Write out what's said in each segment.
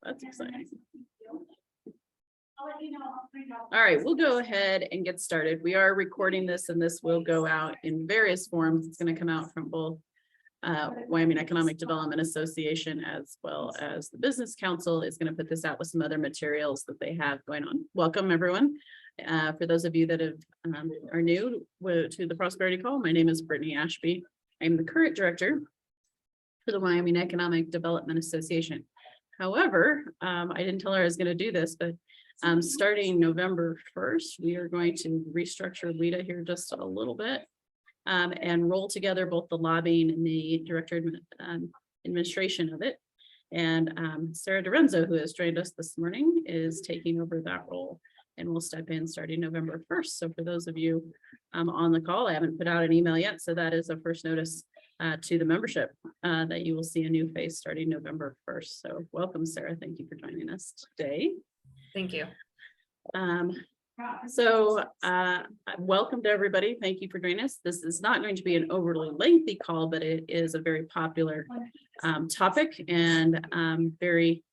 That's exciting. All right, we'll go ahead and get started. We are recording this and this will go out in various forms. It's going to come out from both Wyoming Economic Development Association as well as the Business Council is going to put this out with some other materials that they have going on. Welcome, everyone. For those of you that are new to the Prosperity Call, my name is Brittany Ashby. I'm the current director for the Wyoming Economic Development Association. However, I didn't tell her I was going to do this, but starting November 1st, we are going to restructure WEDA here just a little bit and roll together both the lobbying and the director administration of it. And Sarah Dorenzo, who has joined us this morning, is taking over that role and will step in starting November 1st. So for those of you on the call, I haven't put out an email yet, so that is a first notice to the membership that you will see a new face starting November 1st. So welcome, Sarah. Thank you for joining us today. Thank you. Welcome to everybody. Thank you for joining us. This is not going to be an overly lengthy call, but it is a very popular topic, and I'm very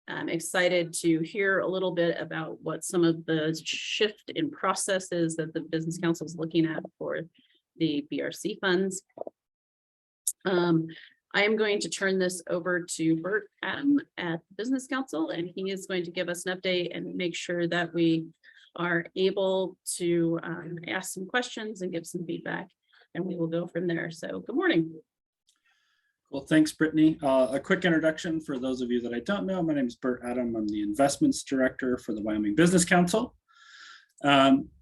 excited to hear a little bit about what some of the shift in processes that the Business Council is looking at for the BRC funds. I am going to turn this over to Bert Adam at the Business Council, and he is going to give us an update and make sure that we are able to ask some questions and give some feedback, and we will go from there. So good morning. Well, thanks, Brittany. A quick introduction for those of you that I don't know. My name is Bert Adam. I'm the Investments Director for the Wyoming Business Council.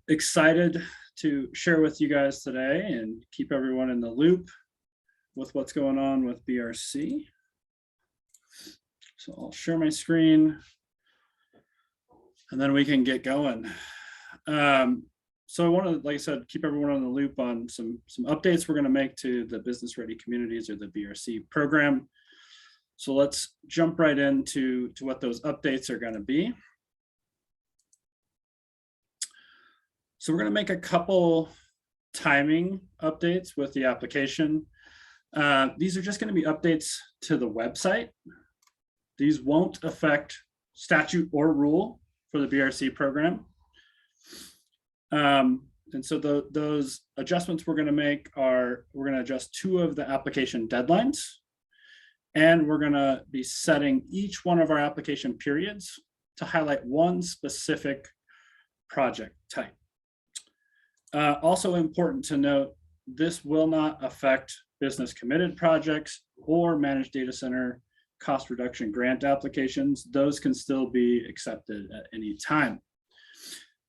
Excited to share with you guys today and keep everyone in the loop with what's going on with BRC. So I'll share my screen and then we can get going. So I want to, like I said, keep everyone on the loop on some updates we're going to make to the Business Ready Communities, or the BRC program. So let's jump right into what those updates are going to be. So we're going to make a couple timing updates with the application. These are just going to be updates to the website. These won't affect statute or rule for the BRC program. And so those adjustments we're going to make are, we're going to adjust 2 of the application deadlines, and we're going to be setting each one of our application periods to highlight one specific project type. Also important to note, this will not affect business committed projects or managed data center cost reduction grant applications. Those can still be accepted at any time.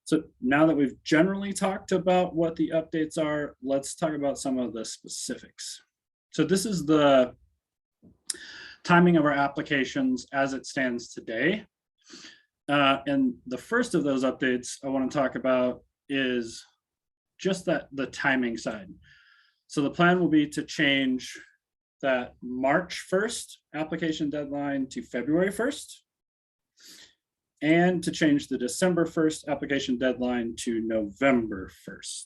So now that we've generally talked about what the updates are, let's talk about some of the specifics. So this is the timing of our applications as it stands today. And the first of those updates I want to talk about is just the timing side. So the plan will be to change that March 1st application deadline to February 1st, and to change the December 1st application deadline to November 1st.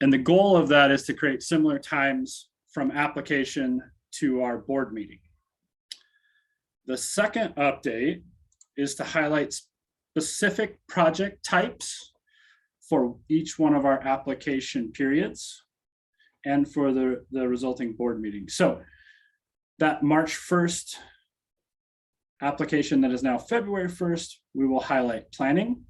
And the goal of that is to create similar times from application to our board meeting. The second update is to highlight specific project types for each one of our application periods and for the resulting board meeting. So that March 1st application that is now February 1st, we will highlight planning.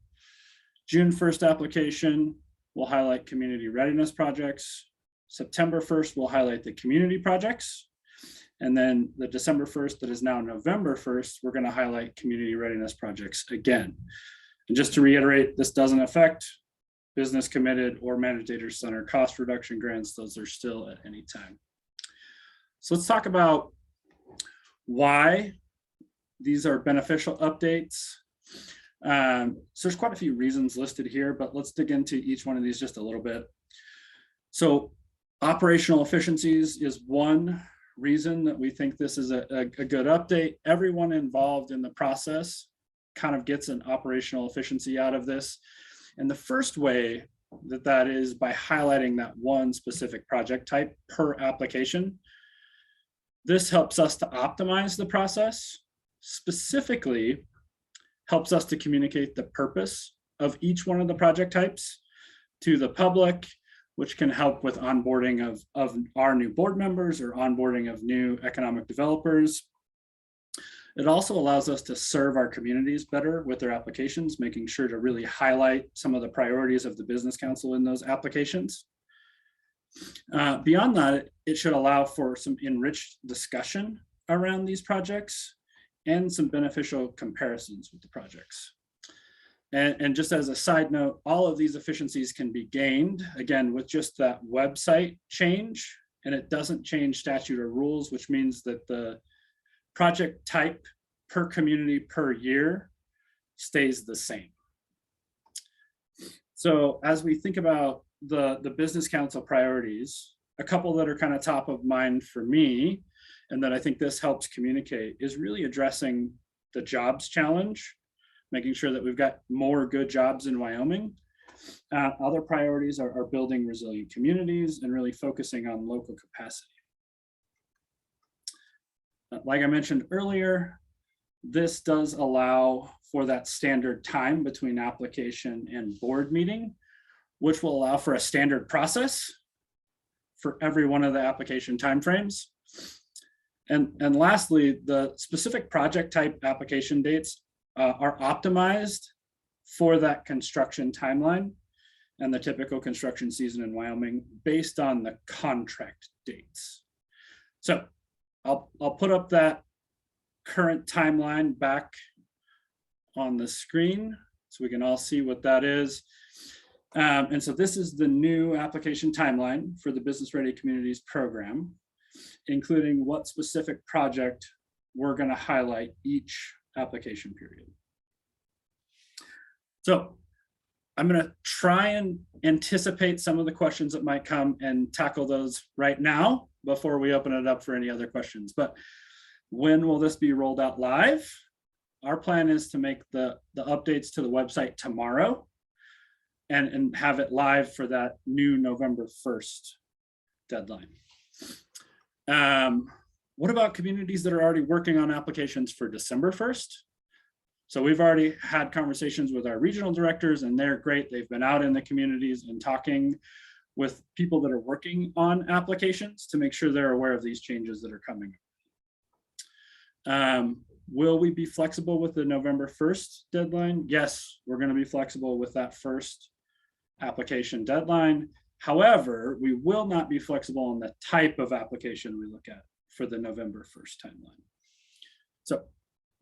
June 1st application will highlight community readiness projects. September 1st will highlight the community projects. And then the December 1st that is now November 1st, we're going to highlight community readiness projects again. And just to reiterate, this doesn't affect business committed or managed data center cost reduction grants. Those are still at any time. So let's talk about why these are beneficial updates. So there's quite a few reasons listed here, but let's dig into each one of these just a little bit. So operational efficiencies is one reason that we think this is a good update. Everyone involved in the process kind of gets an operational efficiency out of this. And the first way that is by highlighting that one specific project type per application. This helps us to optimize the process. specifically helps us to communicate the purpose of each one of the project types to the public, which can help with onboarding of our new board members or onboarding of new economic developers. It also allows us to serve our communities better with their applications, making sure to really highlight some of the priorities of the Business Council in those applications. Beyond that, it should allow for some enriched discussion around these projects and some beneficial comparisons with the projects. And just as a side note, all of these efficiencies can be gained, again, with just that website change, and it doesn't change statute or rules, which means that the project type per community per year stays the same. So as we think about the Business Council priorities, a couple that are kind of top of mind for me, and that I think this helps communicate, is really addressing the jobs challenge, making sure that we've got more good jobs in Wyoming. Other priorities are building resilient communities and really focusing on local capacity. Like I mentioned earlier, this does allow for that standard time between application and board meeting, which will allow for a standard process for every one of the application timeframes. And lastly, the specific project type application dates are optimized for that construction timeline and the typical construction season in Wyoming based on the contract dates. So I'll put up that current timeline back on the screen so we can all see what that is. And so this is the new application timeline for the Business Ready Communities program, including what specific project we're going to highlight each application period. So I'm going to try and anticipate some of the questions that might come and tackle those right now before we open it up for any other questions. But when will this be rolled out live? Our plan is to make the updates to the website tomorrow and have it live for that new November 1st deadline. What about communities that are already working on applications for December 1st? So we've already had conversations with our regional directors and they're great. They've been out in the communities and talking with people that are working on applications to make sure they're aware of these changes that are coming. Will we be flexible with the November 1st deadline? Yes, we're going to be flexible with that first application deadline. However, we will not be flexible on the type of application we look at for the November 1st timeline. So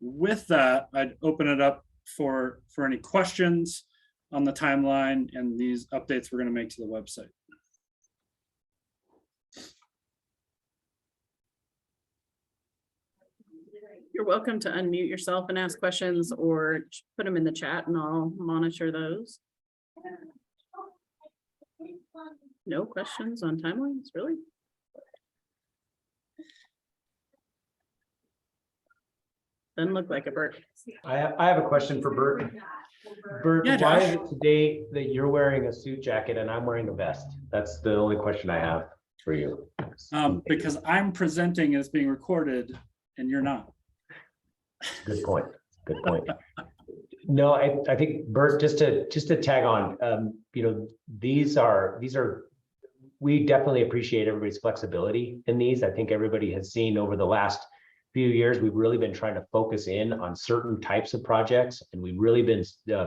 with that, I'd open it up for any questions on the timeline and these updates we're going to make to the website. You're welcome to unmute yourself and ask questions or put them in the chat and I'll monitor those. No questions on timelines, really? Doesn't look like it, Bert. I have a question for Bert. Bert, Yeah, why Josh. is it today that you're wearing a suit jacket and I'm wearing a vest? That's the only question I have for you. Because I'm presenting as being recorded and you're not. Good point. Good point. No, I think Bert, just to tag on, these are we definitely appreciate everybody's flexibility in these. I think everybody has seen over the last few years, we've really been trying to focus in on certain types of projects, and we've really been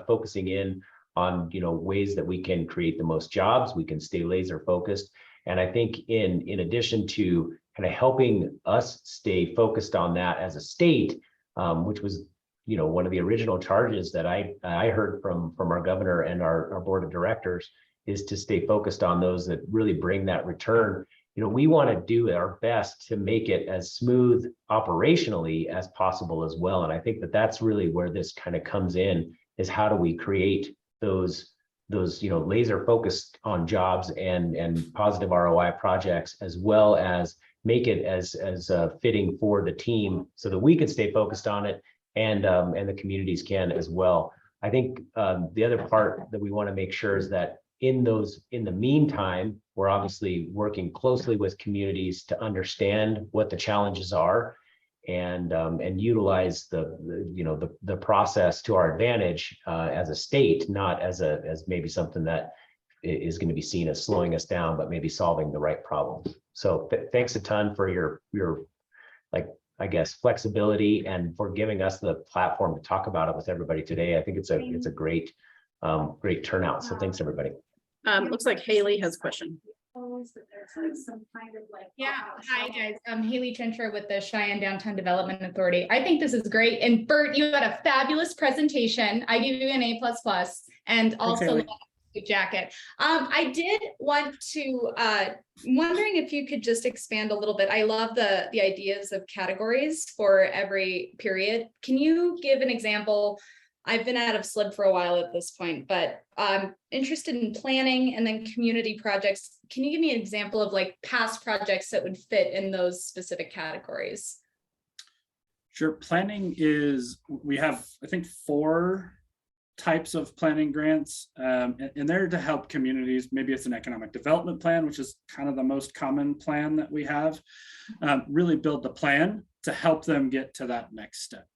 focusing in on ways that we can create the most jobs, we can stay laser focused. And I think in addition to kind of helping us stay focused on that as a state, which was one of the original charges that I heard from our governor and our board of directors, is to stay focused on those that really bring that return. We want to do our best to make it as smooth operationally as possible as well. And I think that that's really where this kind of comes in, is how do we create those laser focused on jobs and positive ROI projects, as well as make it as fitting for the team so that we can stay focused on it and the communities can as well. I think the other part that we want to make sure is that in the meantime, we're obviously working closely with communities to understand what the challenges are and utilize the process to our advantage as a state, not as maybe something that is going to be seen as slowing us down, but maybe solving the right problem. So thanks a ton for your like, I guess, flexibility and for giving us the platform to talk about it with everybody today. I think it's a great turnout. So thanks, everybody. Looks like Haley has a question. Yeah, hi guys. I'm Haley Trencher with the Cheyenne Downtown Development Authority. I think this is great. And Bert, you had a fabulous presentation. I give you an A++, and also good jacket. I did want to, wondering if you could just expand a little bit. I love the ideas of categories for every period. Can you give an example? I've been out of SLIB for a while at this point, but I'm interested in planning and then community projects. Can you give me an example of like past projects that would fit in those specific categories? Sure. Planning is, we have, I think, 4 types of planning grants, and they're to help communities. Maybe it's an economic development plan, which is kind of the most common plan that we have, really build the plan to help them get to that next step.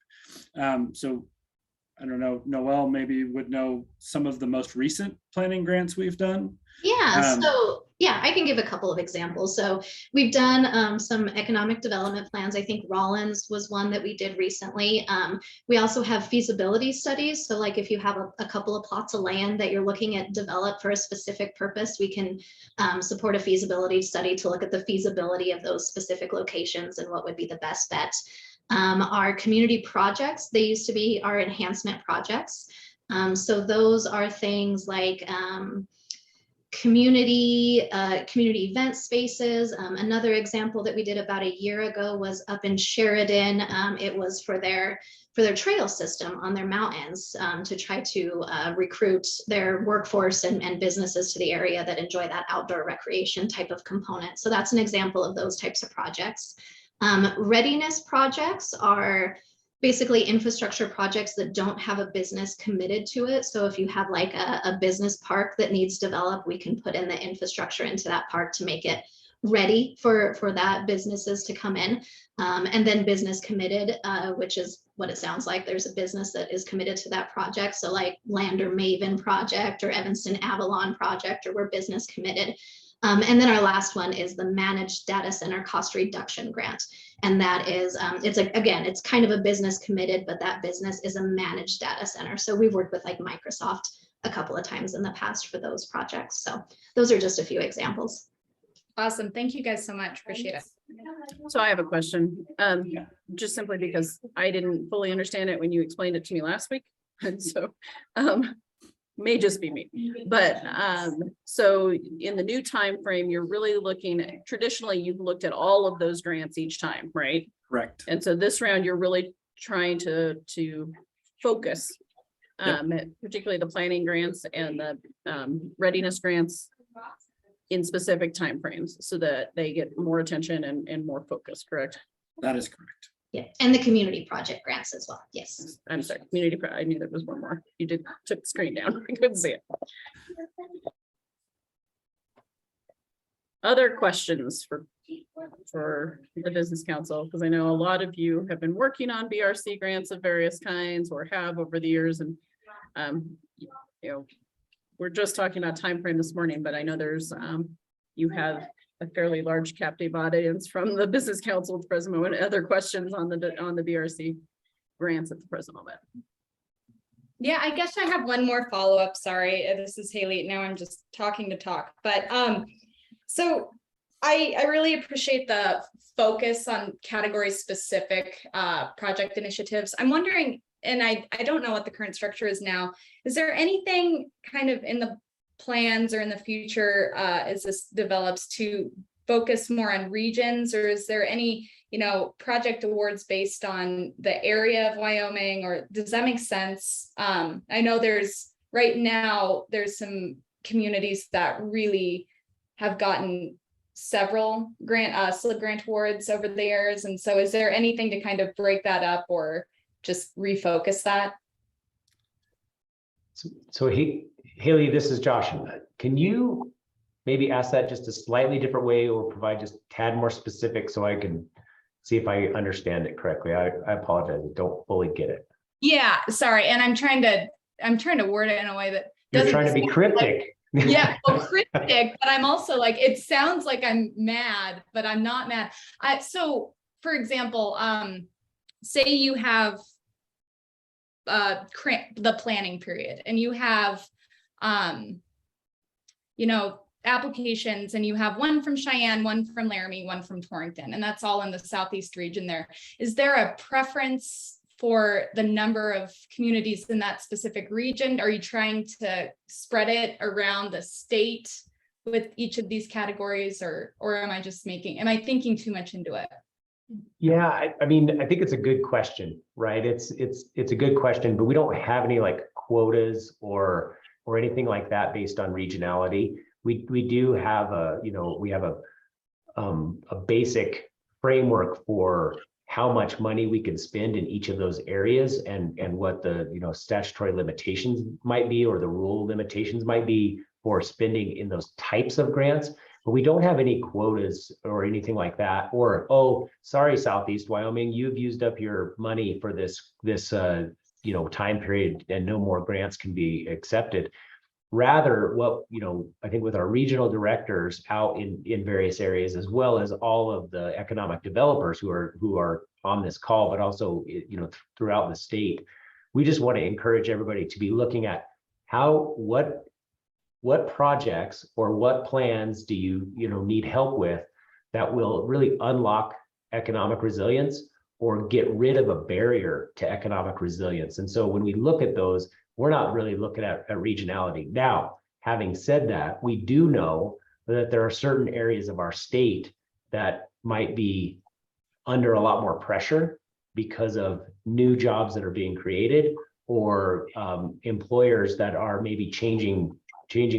So I don't know, Noelle maybe would know some of the most recent planning grants we've done. Yeah, so yeah, I can give a couple of examples. So we've done some economic development plans. I think Rollins was one that we did recently. We also have feasibility studies. So like if you have a couple of plots of land that you're looking at develop for a specific purpose, we can support a feasibility study to look at the feasibility of those specific locations and what would be the best bet. Our community projects, they used to be our enhancement projects. So those are things like community event spaces. Another example that we did about a year ago was up in Sheridan. It was for their trail system on their mountains to try to recruit their workforce and businesses to the area that enjoy that outdoor recreation type of component. So that's an example of those types of projects. Readiness projects are basically infrastructure projects that don't have a business committed to it. So if you have like a business park that needs developed, we can put in the infrastructure into that park to make it ready for that businesses to come in. And then business committed, which is what it sounds like. There's a business that is committed to that project. So like Lander Maven project or Evanston Avalon project, or we're business committed. And then our last one is the managed data center cost reduction grant. And that is, it's like, again, it's kind of a business committed, but that business is a managed data center. So we've worked with like Microsoft a couple of times in the past for those projects. So those are just a few examples. Awesome. Thank you guys so much. Appreciate it. So I have a question, just simply because I didn't fully understand it when you explained it to me last week. And so, may just be me, but so in the new time frame, you're really looking at, traditionally you've looked at all of those grants each time, right? Correct. And so this round you're really trying to focus, particularly the planning grants and the readiness grants in specific timeframes so that they get more attention and more focus, correct? That is correct. Yeah, and the community project grants as well. Yes. I'm sorry, I knew there was one more. You took the screen down. I couldn't see it. Other questions for the Business Council? Because I know a lot of you have been working on BRC grants of various kinds or have over the years. And, you know, we're just talking about time frame this morning, but I know there's, you have a fairly large captive audience from the Business Council at the present moment. Other questions on the BRC grants at the present moment? Yeah, I guess I have one more follow-up. Sorry, this is Haley. Now I'm just talking to talk. But so I really appreciate the focus on category specific project initiatives. I'm wondering, and I don't know what the current structure is now, is there anything kind of in the plans or in the future as this develops to focus more on regions, or is there any, you know, project awards based on the area of Wyoming, or does that make sense? I know right now there's some communities that really have gotten several SLIB grant awards over the years, and so is there anything to kind of break that up or just refocus that? So Haley, this is Josh. Can you maybe ask that just a slightly different way or provide just a tad more specific so I can see if I understand it correctly. I apologize. I don't fully get it. Yeah, sorry. And I'm trying to word it in a way that You're doesn't trying to be sound cryptic. like- yeah, well, cryptic, but I'm also like, it sounds like I'm mad, but I'm not mad. So for example, say you have the planning period and you have applications, and you have one from Cheyenne, one from Laramie, one from Torrington, and that's all in the southeast region there. Is there a preference for the number of communities in that specific region? Are you trying to spread it around the state with each of these categories, or am I thinking too much into it? Yeah, I mean, I think it's a good question, right? It's a good question, but we don't have any like quotas or anything like that based on regionality. We do have we have a basic framework for how much money we can spend in each of those areas, and what the statutory limitations might be, or the rule limitations might be for spending in those types of grants. But we don't have any quotas or anything like that. Or, oh, sorry, Southeast Wyoming, you've used up your money for this time period, and no more grants can be accepted. Rather, what I think with our regional directors out in various areas, as well as all of the economic developers who are on this call, but also throughout the state, we just want to encourage everybody to be looking at what projects or what plans do you need help with that will really unlock economic resilience or get rid of a barrier to economic resilience. And so when we look at those, we're not really looking at regionality. Now, having said that, we do know that there are certain areas of our state that might be under a lot more pressure because of new jobs that are being created, or employers that are maybe changing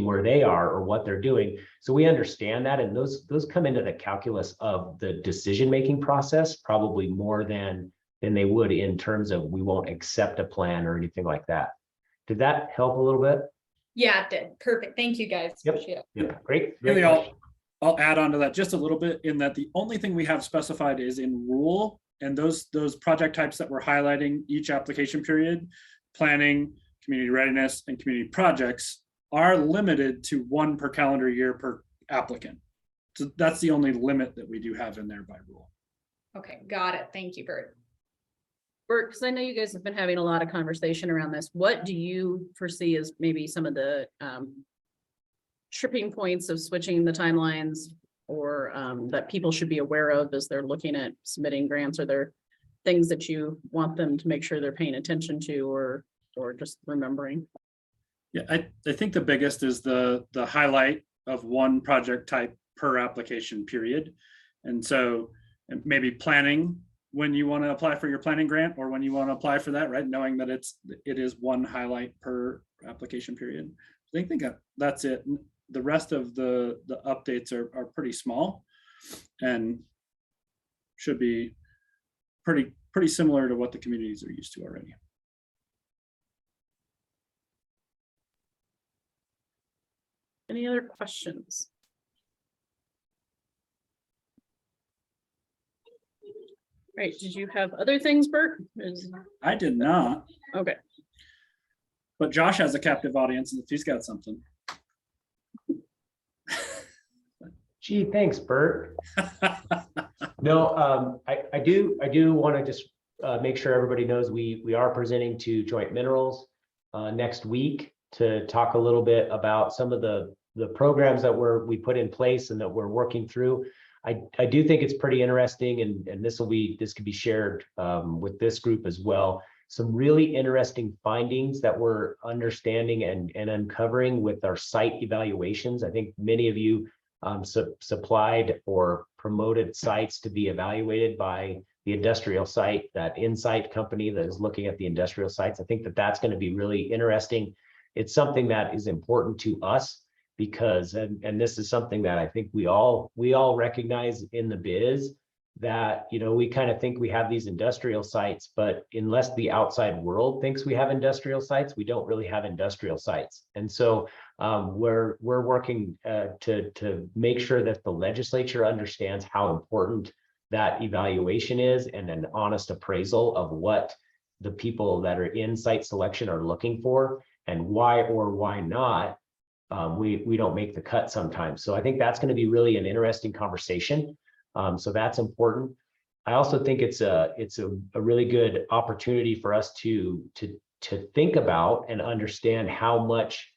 where they are or what they're doing. So we understand that, and those come into the calculus of the decision-making process probably more than they would in terms of we won't accept a plan or anything like that. Did that help a little bit? Yeah, it did. Perfect. Thank you, guys. Yep. Appreciate it. Yep. Great. Really, I'll add on to that just a little bit, in that the only thing we have specified is in rule, and those project types that we're highlighting each application period, planning, community readiness, and community projects, are limited to one per calendar year per applicant. So that's the only limit that we do have in there by rule. Okay, got it. Thank you, Bert. Bert, because I know you guys have been having a lot of conversation around this. What do you foresee as maybe some of the tripping points of switching the timelines, or that people should be aware of as they're looking at submitting grants? Are there things that you want them to make sure they're paying attention to, or just remembering? Yeah, I think the biggest is the highlight of one project type per application period. And so maybe planning when you want to apply for your planning grant, or when you want to apply for that, right? Knowing that it is one highlight per application period. I think that's it. The rest of the updates are pretty small and should be pretty similar to what the communities are used to already. Any other questions? Right, did you have other things, Bert? I did not, Okay, but Josh has a captive audience if he's got something. Gee, thanks, Bert. No, I do want to just make sure everybody knows we are presenting to Joint Minerals next week to talk a little bit about some of the programs that we put in place and that we're working through. I do think it's pretty interesting, and this could be shared with this group as well. Some really interesting findings that we're understanding and uncovering with our site evaluations. I think many of you supplied or promoted sites to be evaluated by the industrial site, that Insight company that is looking at the industrial sites. I think that's going to be really interesting. It's something that is important to us because, and this is something that I think we all recognize in the biz, that we kind of think we have these industrial sites, but unless the outside world thinks we have industrial sites, we don't really have industrial sites. And so we're working to make sure that the legislature understands how important that evaluation is and an honest appraisal of what the people that are in site selection are looking for and why or why not we don't make the cut sometimes. So I think that's going to be really an interesting conversation. So that's important. I also think it's a really good opportunity for us to think about and understand how much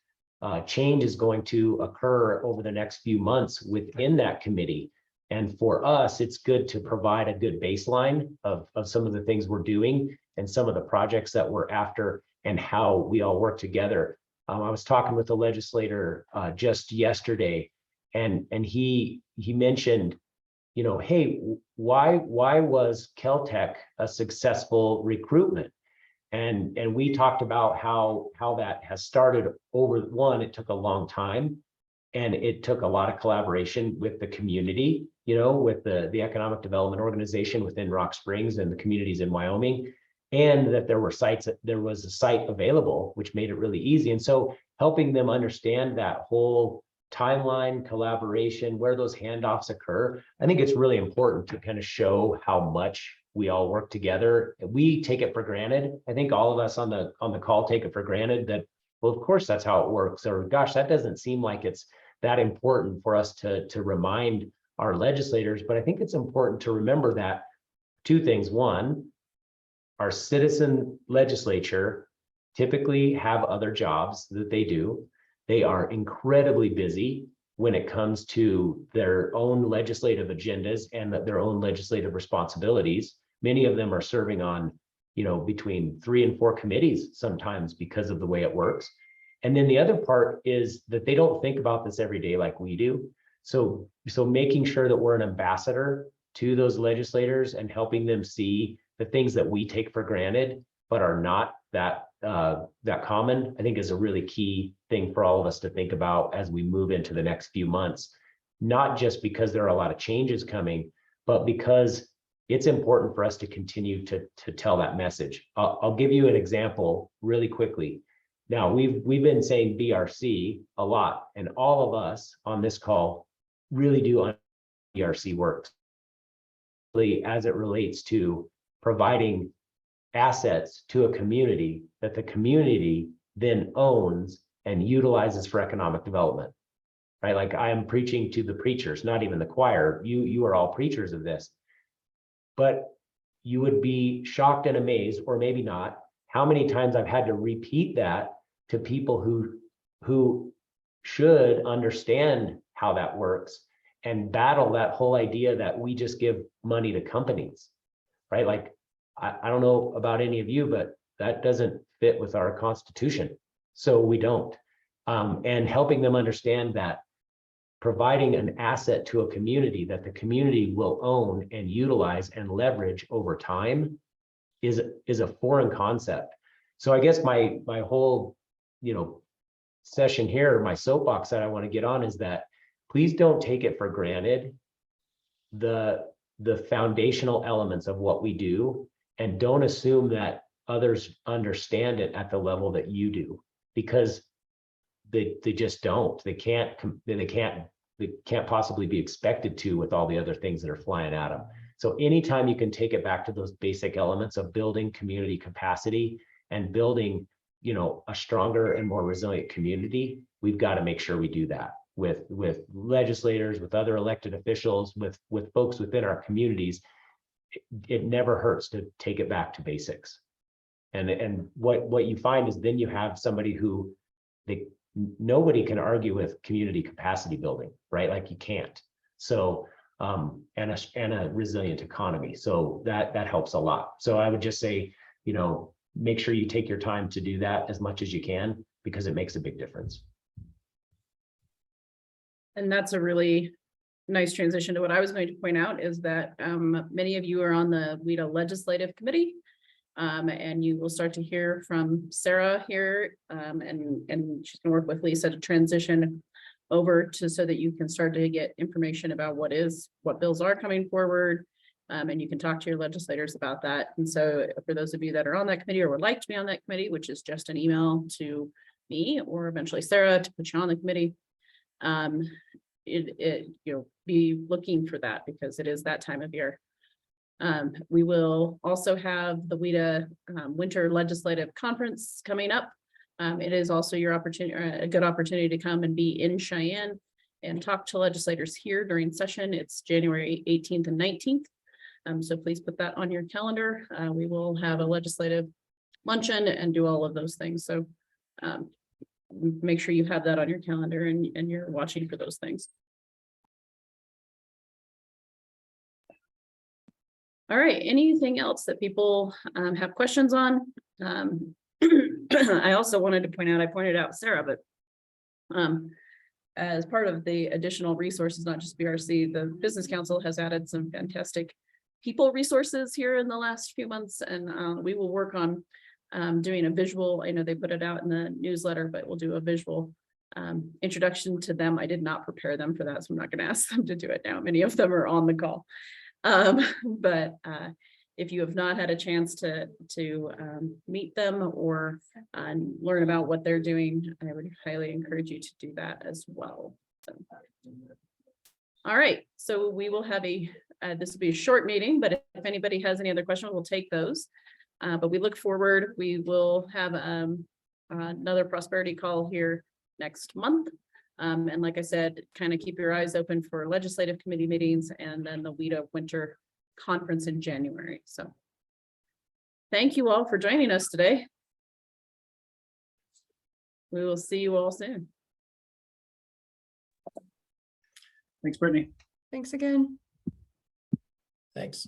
change is going to occur over the next few months within that committee. And for us, it's good to provide a good baseline of some of the things we're doing and some of the projects that we're after and how we all work together. I was talking with a legislator just yesterday, and he mentioned, you know, hey, why was Caltech a successful recruitment? And we talked about how that has started over one, it took a long time, and it took a lot of collaboration with the community, you know, with the economic development organization within Rock Springs and the communities in Wyoming, and that there was a site available, which made it really easy. And so helping them understand that whole timeline, collaboration, where those handoffs occur, I think it's really important to kind of show how much we all work together. We take it for granted. I think all of us on the call take it for granted that, well, of course that's how it works, or gosh, that doesn't seem like it's that important for us to remind our legislators. But I think it's important to remember that two things. One, our citizen legislature typically have other jobs that they do. They are incredibly busy when it comes to their own legislative agendas and their own legislative responsibilities. Many of them are serving on, you know, between 3 and 4 committees sometimes because of the way it works. And then the other part is that they don't think about this every day like we do. So making sure that we're an ambassador to those legislators and helping them see the things that we take for granted but are not that common, I think is a really key thing for all of us to think about as we move into the next few months, not just because there are a lot of changes coming, but because it's important for us to continue to tell that message. I'll give you an example really quickly. Now, we've been saying BRC a lot, and all of us on this call really do understand BRC works as it relates to providing assets to a community that the community then owns and utilizes for economic development, right? Like I am preaching to the preachers, not even the choir. You are all preachers of this, but you would be shocked and amazed, or maybe not, how many times I've had to repeat that to people who should understand how that works and battle that whole idea that we just give money to companies, right? Like, I don't know about any of you, but that doesn't fit with our Constitution. So we don't. And helping them understand that providing an asset to a community that the community will own and utilize and leverage over time is a foreign concept. So I guess my whole, you know, session here, my soapbox that I want to get on is that please don't take it for granted the foundational elements of what we do, and don't assume that others understand it at the level that you do, because they just don't. They can't possibly be expected to with all the other things that are flying at them. So anytime you can take it back to those basic elements of building community capacity and building, you know, a stronger and more resilient community, we've got to make sure we do that with legislators, with other elected officials, with folks within our communities. It never hurts to take it back to basics. And what you find is then you have somebody who nobody can argue with community capacity building, right? Like you can't. So and a resilient economy. So that helps a lot. So I would just say, you know, make sure you take your time to do that as much as you can, because it makes a big difference. And that's a really nice transition to what I was going to point out, is that many of you are on the WEDA Legislative Committee, and you will start to hear from Sarah here, and she's going to work with Lisa to transition over to so that you can start to get information about what bills are coming forward, and you can talk to your legislators about that. And so for those of you that are on that committee or would like to be on that committee, which is just an email to me or eventually Sarah to put you on the committee, you'll be looking for that, because it is that time of year. We will also have the WEDA Winter Legislative Conference coming up. It is also your opportunity, a good opportunity to come and be in Cheyenne and talk to legislators here during session. It's January 18th and 19th. So please put that on your calendar. We will have a legislative luncheon and do all of those things. So make sure you have that on your calendar and you're watching for those things. All right, anything else that people have questions on? I also wanted to point out, I pointed out Sarah, but as part of the additional resources, not just BRC, the Business Council has added some fantastic people resources here in the last few months, and we will work on doing a visual. I know they put it out in the newsletter, but we'll do a visual introduction to them. I did not prepare them for that, so I'm not going to ask them to do it now. Many of them are on the call. But if you have not had a chance to meet them or learn about what they're doing, I would highly encourage you to do that as well. So, all right, so we will have this will be a short meeting, but if anybody has any other questions, we'll take those. But we look forward, we will have another prosperity call here next month. And like I said, kind of keep your eyes open for legislative committee meetings and then the WEDA Winter Conference in January. So thank you all for joining us today. We will see you all soon. Thanks, Brittany. Thanks again. Thanks.